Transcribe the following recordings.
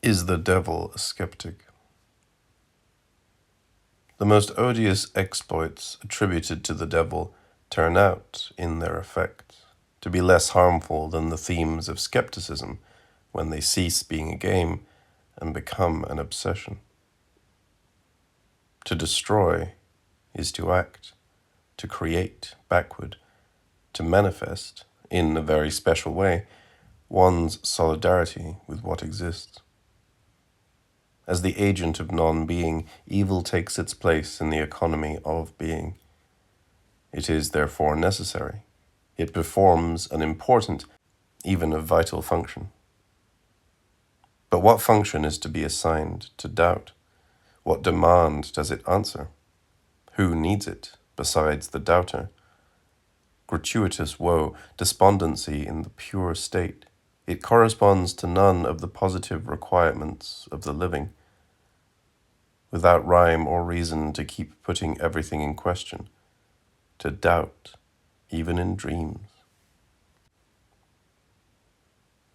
Is the devil a skeptic? The most odious exploits attributed to the devil turn out, in their effect, to be less harmful than the themes of skepticism when they cease being a game and become an obsession. To destroy is to act, to create backward, to manifest, in a very special way, one's solidarity with what exists. As the agent of non-being, evil takes its place in the economy of being. It is therefore necessary. It performs an important, even a vital function. But what function is to be assigned to doubt? What demand does it answer? Who needs it besides the doubter? Gratuitous woe, despondency in the pure state. It corresponds to none of the positive requirements of the living. Without rhyme or reason, to keep putting everything in question, to doubt, even in dreams.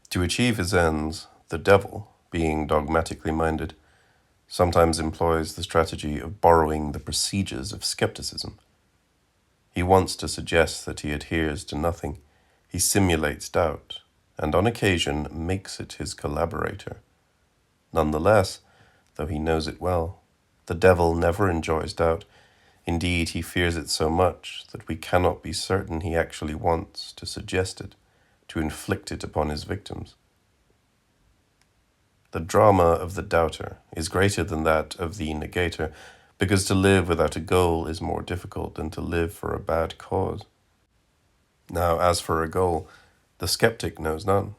To achieve his ends, the devil, being dogmatically minded, sometimes employs the strategy of borrowing the procedures of skepticism. He wants to suggest that he adheres to nothing. He simulates doubt, and on occasion makes it his collaborator. Nonetheless, though he knows it well, the devil never enjoys doubt. Indeed, he fears it so much that we cannot be certain he actually wants to suggest it, to inflict it upon his victims. The drama of the doubter is greater than that of the negator, because to live without a goal is more difficult than to live for a bad cause. Now, as for a goal, the skeptic knows none.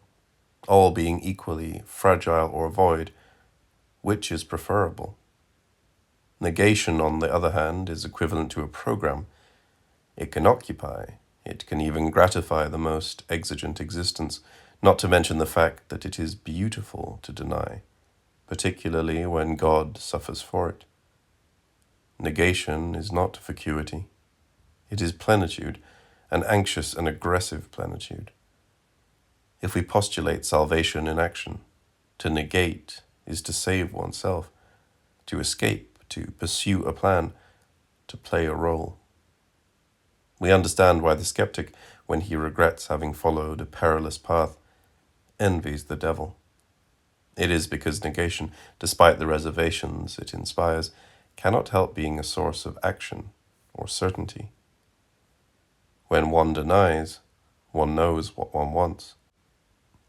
All being equally fragile or void, which is preferable? Negation, on the other hand, is equivalent to a program. It can occupy, it can even gratify the most exigent existence, not to mention the fact that it is beautiful to deny, particularly when God suffers for it. Negation is not vacuity. It is plenitude, an anxious and aggressive plenitude. If we postulate salvation in action, to negate is to save oneself, to escape, to pursue a plan, to play a role. We understand why the skeptic, when he regrets having followed a perilous path, envies the devil. It is because negation, despite the reservations it inspires, cannot help being a source of action or certainty. When one denies, one knows what one wants.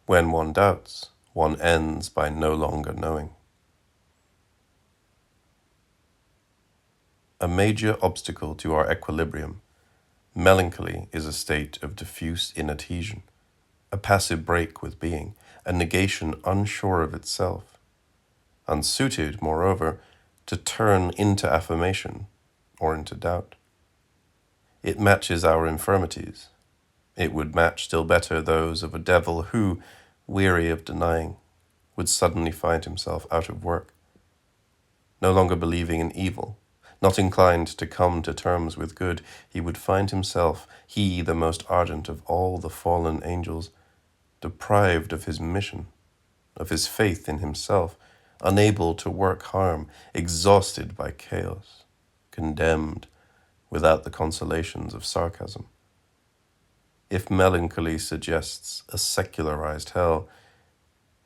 When one doubts, one ends by no longer knowing. A major obstacle to our equilibrium, melancholy, is a state of diffuse inadhesion, a passive break with being, a negation unsure of itself, unsuited, moreover, to turn into affirmation or into doubt. It matches our infirmities. It would match still better those of a devil who, weary of denying, would suddenly find himself out of work, no longer believing in evil, not inclined to come to terms with good. He would find himself, he the most ardent of all the fallen angels, deprived of his mission, of his faith in himself, unable to work harm, exhausted by chaos, condemned without the consolations of sarcasm. If melancholy suggests a secularized hell,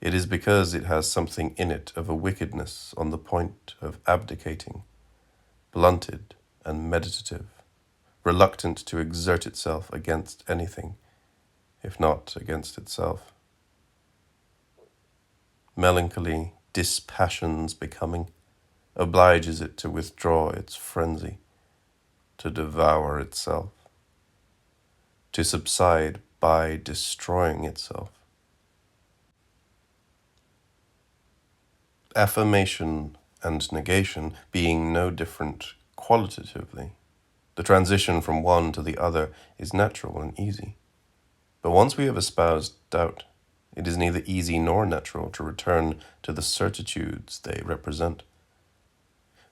it is because it has something in it of a wickedness on the point of abdicating, blunted and meditative, reluctant to exert itself against anything, if not against itself. Melancholy dispassions becoming, obliges it to withdraw its frenzy, to devour itself, to subside by destroying itself. Affirmation and negation being no different qualitatively, the transition from one to the other is natural and easy. But once we have espoused doubt, it is neither easy nor natural to return to the certitudes they represent.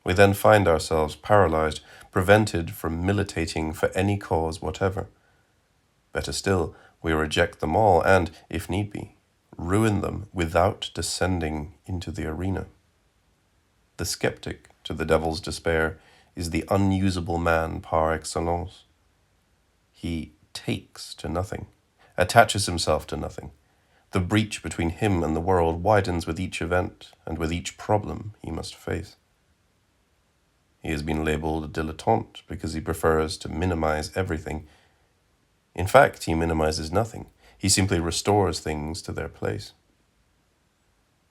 We then find ourselves paralyzed, prevented from militating for any cause whatever. Better still, we reject them all and, if need be, ruin them without descending into the arena. The skeptic, to the devil's despair, is the unusable man par excellence. He takes to nothing, attaches himself to nothing. The breach between him and the world widens with each event and with each problem he must face. He has been labeled a dilettante because he prefers to minimize everything. In fact, he minimizes nothing. He simply restores things to their place.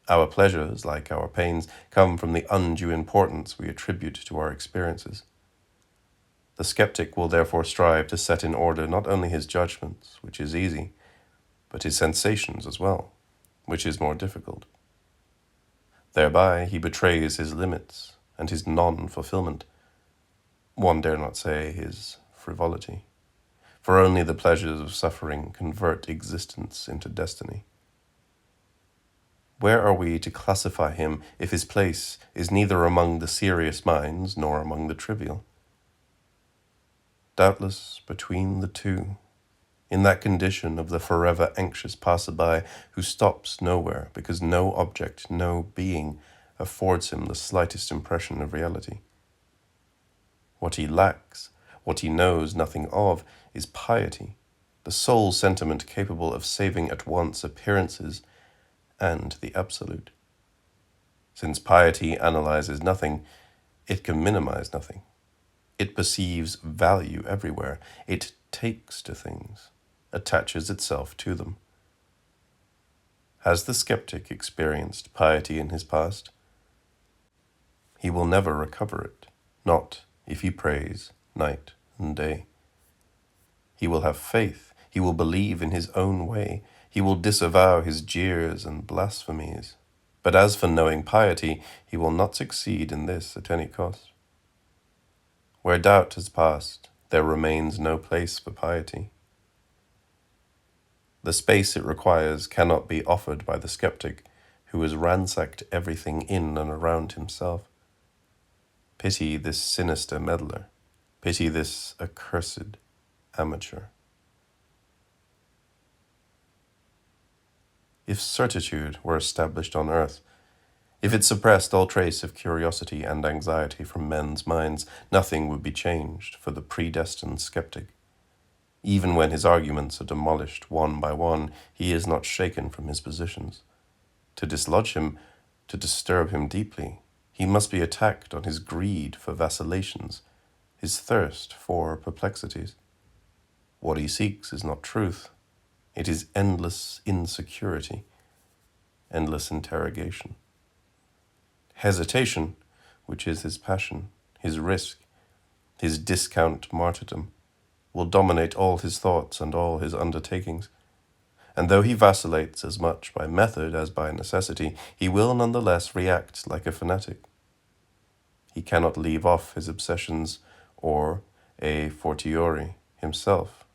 Our pleasures, like our pains, come from the undue importance we attribute to our experiences. The skeptic will therefore strive to set in order not only his judgments, which is easy, but his sensations as well, which is more difficult. Thereby he betrays his limits and his non-fulfillment. One dare not say his frivolity, for only the pleasures of suffering convert existence into destiny. Where are we to classify him if his place is neither among the serious minds nor among the trivial? Doubtless between the two, in that condition of the forever anxious passerby who stops nowhere because no object, no being affords him the slightest impression of reality. What he lacks, what he knows nothing of, is piety, the sole sentiment capable of saving at once appearances and the absolute. Since piety analyzes nothing, it can minimize nothing. It perceives value everywhere. It takes to things, attaches itself to them. Has the skeptic experienced piety in his past? He will never recover it, not if he prays night and day. He will have faith. He will believe in his own way. He will disavow his jeers and blasphemies. But as for knowing piety, he will not succeed in this at any cost. Where doubt has passed, there remains no place for piety. The space it requires cannot be offered by the skeptic, who has ransacked everything in and around himself. Pity this sinister meddler. Pity this accursed amateur. If certitude were established on earth, if it suppressed all trace of curiosity and anxiety from men's minds, nothing would be changed for the predestined skeptic. Even when his arguments are demolished one by one, he is not shaken from his positions. To dislodge him, to disturb him deeply, he must be attacked on his greed for vacillations, his thirst for perplexities. What he seeks is not truth. It is endless insecurity, endless interrogation. Hesitation, which is his passion, his risk, his discount martyrdom, will dominate all his thoughts and all his undertakings. And though he vacillates as much by method as by necessity, he will nonetheless react like a fanatic. He cannot leave off his obsessions or, a fortiori, himself.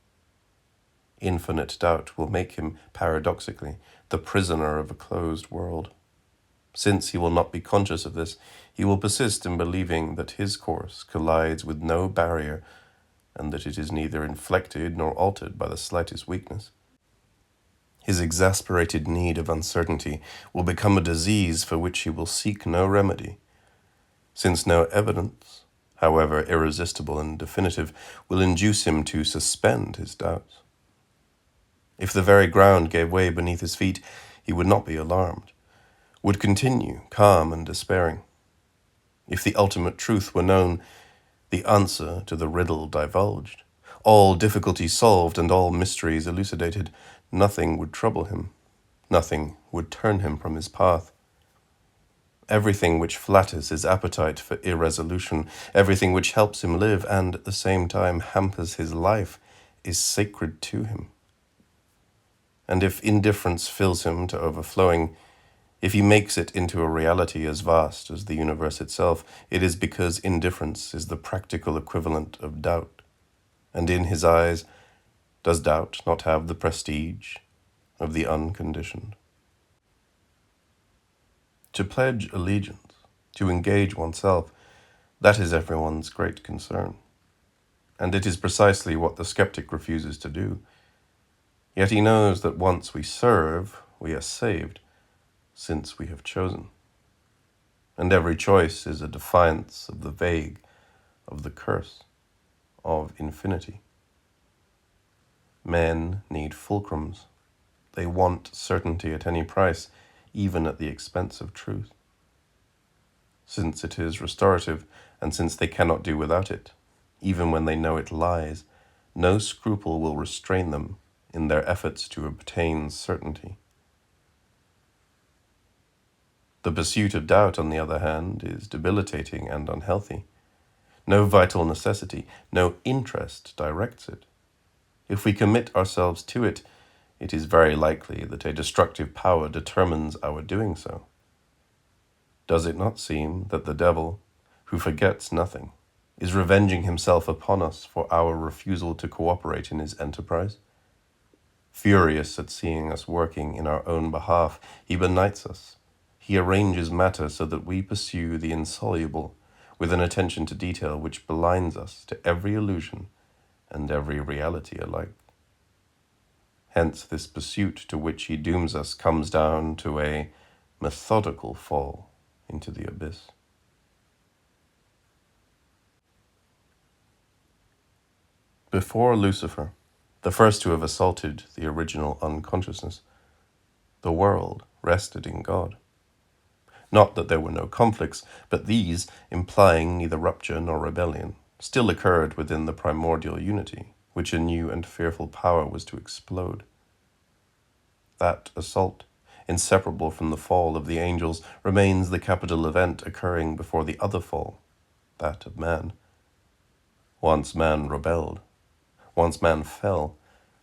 Infinite doubt will make him, paradoxically, the prisoner of a closed world. Since he will not be conscious of this, he will persist in believing that his course collides with no barrier and that it is neither inflected nor altered by the slightest weakness. His exasperated need of uncertainty will become a disease for which he will seek no remedy, since no evidence, however irresistible and definitive, will induce him to suspend his doubts. If the very ground gave way beneath his feet, he would not be alarmed, would continue calm and despairing. If the ultimate truth were known, the answer to the riddle divulged, all difficulties solved and all mysteries elucidated, nothing would trouble him, nothing would turn him from his path. Everything which flatters his appetite for irresolution, everything which helps him live and at the same time hampers his life, is sacred to him. And if indifference fills him to overflowing, if he makes it into a reality as vast as the universe itself, it is because indifference is the practical equivalent of doubt. And in his eyes, does doubt not have the prestige of the unconditioned? To pledge allegiance, to engage oneself, that is everyone's great concern. And it is precisely what the skeptic refuses to do. Yet he knows that once we serve, we are saved, since we have chosen. And every choice is a defiance of the vague, of the curse, of infinity. Men need fulcrums. They want certainty at any price, even at the expense of truth. Since it is restorative, and since they cannot do without it, even when they know it lies, no scruple will restrain them in their efforts to obtain certainty. The pursuit of doubt, on the other hand, is debilitating and unhealthy. No vital necessity, no interest directs it. If we commit ourselves to it, it is very likely that a destructive power determines our doing so. Does it not seem that the devil, who forgets nothing, is revenging himself upon us for our refusal to cooperate in his enterprise? Furious at seeing us working in our own behalf, he benights us. He arranges matter so that we pursue the insoluble with an attention to detail which blinds us to every illusion and every reality alike. Hence this pursuit to which he dooms us comes down to a methodical fall into the abyss. Before Lucifer, the first to have assaulted the original unconsciousness, the world rested in God. Not that there were no conflicts, but these, implying neither rupture nor rebellion, still occurred within the primordial unity, which a new and fearful power was to explode. That assault, inseparable from the fall of the angels, remains the capital event occurring before the other fall, that of man. Once man rebelled, once man fell,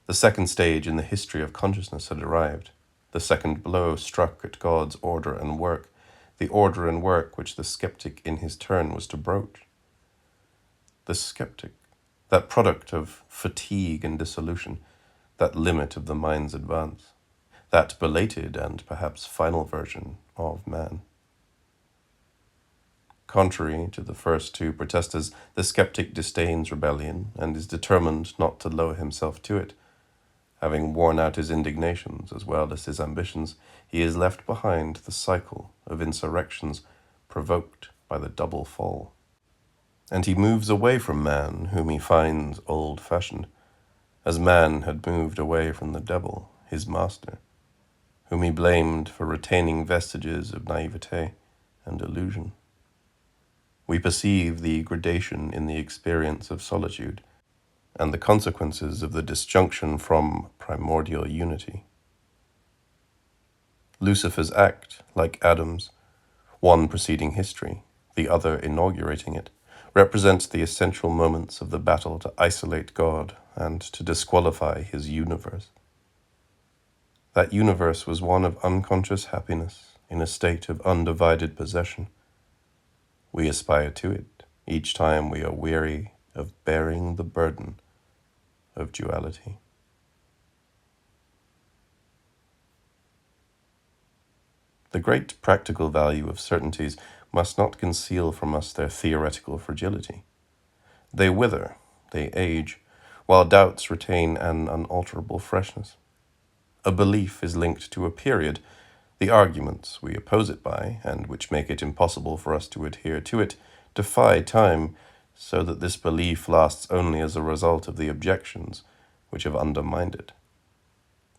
the second stage in the history of consciousness had arrived. The second blow struck at God's order and work, the order and work which the skeptic in his turn was to broach. The skeptic, that product of fatigue and dissolution, that limit of the mind's advance, that belated and perhaps final version of man. Contrary to the first two protesters, the skeptic disdains rebellion and is determined not to lower himself to it. Having worn out his indignations as well as his ambitions, he is left behind the cycle of insurrections provoked by the double fall. And he moves away from man, whom he finds old-fashioned, as man had moved away from the devil, his master, whom he blamed for retaining vestiges of naivete and illusion. We perceive the gradation in the experience of solitude, and the consequences of the disjunction from primordial unity. Lucifer's act, like Adam's, one preceding history, the other inaugurating it, represents the essential moments of the battle to isolate God and to disqualify his universe. That universe was one of unconscious happiness in a state of undivided possession. We aspire to it each time we are weary of bearing the burden of duality. The great practical value of certainties must not conceal from us their theoretical fragility. They wither, they age, while doubts retain an unalterable freshness. A belief is linked to a period. The arguments we oppose it by, and which make it impossible for us to adhere to it, defy time, so that this belief lasts only as a result of the objections which have undermined it.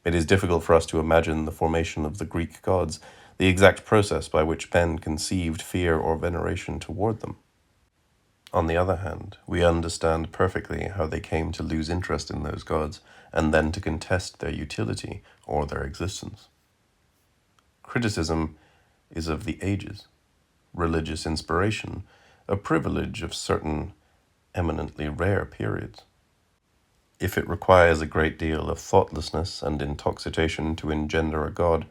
It is difficult for us to imagine the formation of the Greek gods, the exact process by which men conceived fear or veneration toward them. On the other hand, we understand perfectly how they came to lose interest in those gods, and then to contest their utility or their existence. Criticism is of the ages, religious inspiration a privilege of certain eminently rare periods. If it requires a great deal of thoughtlessness and intoxication to engender a god,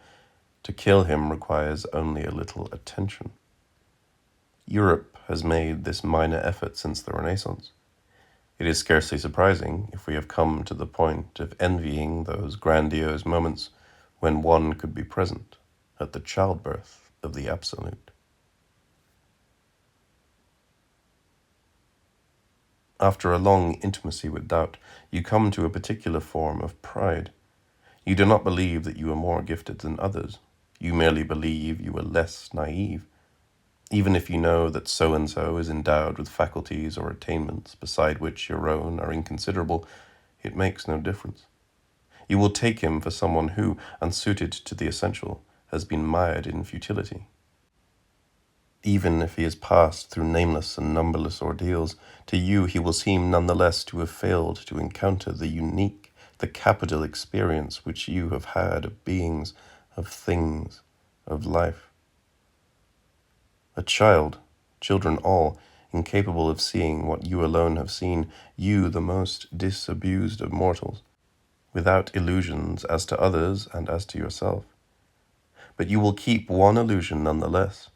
to kill him requires only a little attention. Europe has made this minor effort since the Renaissance. It is scarcely surprising if we have come to the point of envying those grandiose moments when one could be present at the childbirth of the Absolute. After a long intimacy with doubt, you come to a particular form of pride. You do not believe that you are more gifted than others. You merely believe you are less naive. Even if you know that so-and-so is endowed with faculties or attainments beside which your own are inconsiderable, it makes no difference. You will take him for someone who, unsuited to the essential, has been mired in futility. Even if he has passed through nameless and numberless ordeals, to you he will seem none the less to have failed to encounter the unique, the capital experience which you have had of beings, of things, of life. A child, children all, incapable of seeing what you alone have seen, you the most disabused of mortals, without illusions as to others and as to yourself. But you will keep one illusion none the less,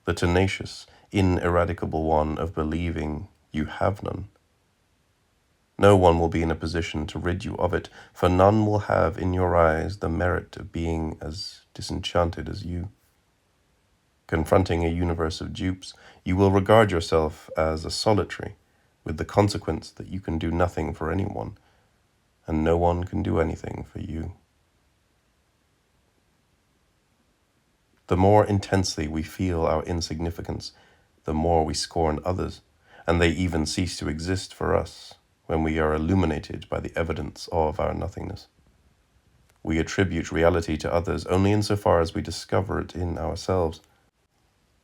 the tenacious, ineradicable one of believing you have none. No one will be in a position to rid you of it, for none will have in your eyes the merit of being as disenchanted as you. Confronting a universe of dupes, you will regard yourself as a solitary, with the consequence that you can do nothing for anyone, and no one can do anything for you. The more intensely we feel our insignificance, the more we scorn others, and they even cease to exist for us when we are illuminated by the evidence of our nothingness. We attribute reality to others only insofar as we discover it in ourselves.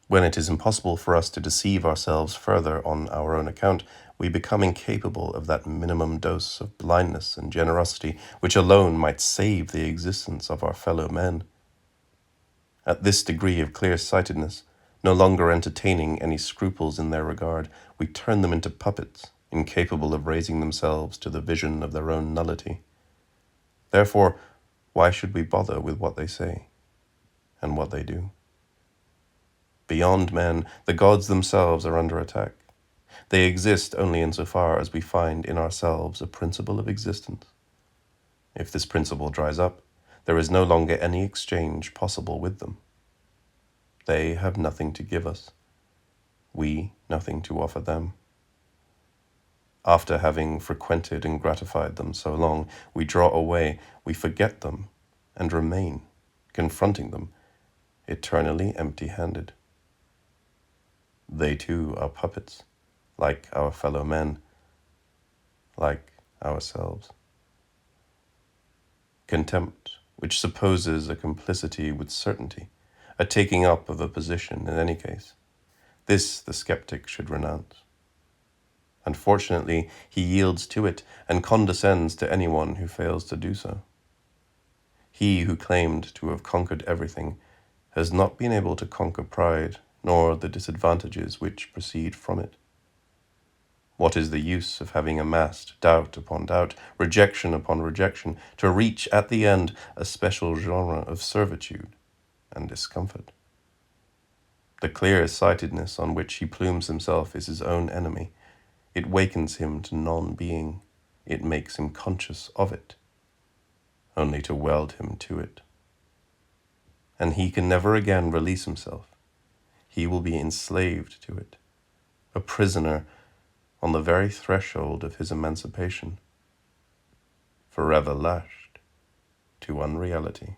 When it is impossible for us to deceive ourselves further on our own account, we become incapable of that minimum dose of blindness and generosity which alone might save the existence of our fellow men. At this degree of clear-sightedness, no longer entertaining any scruples in their regard, we turn them into puppets, incapable of raising themselves to the vision of their own nullity. Therefore, why should we bother with what they say and what they do? Beyond men, the gods themselves are under attack. They exist only insofar as we find in ourselves a principle of existence. If this principle dries up, there is no longer any exchange possible with them. They have nothing to give us, we nothing to offer them. After having frequented and gratified them so long, we draw away, we forget them, and remain, confronting them, eternally empty-handed. They too are puppets, like our fellow men, like ourselves. Contempt, which supposes a complicity with certainty, a taking up of a position in any case, this the skeptic should renounce. Unfortunately, he yields to it and condescends to anyone who fails to do so. He who claimed to have conquered everything has not been able to conquer pride, nor the disadvantages which proceed from it. What is the use of having amassed doubt upon doubt, rejection upon rejection, to reach at the end a special genre of servitude and discomfort? The clear-sightedness on which he plumes himself is his own enemy. It wakens him to non-being. It makes him conscious of it, only to weld him to it. And he can never again release himself. He will be enslaved to it, a prisoner on the very threshold of his emancipation, forever lashed to unreality.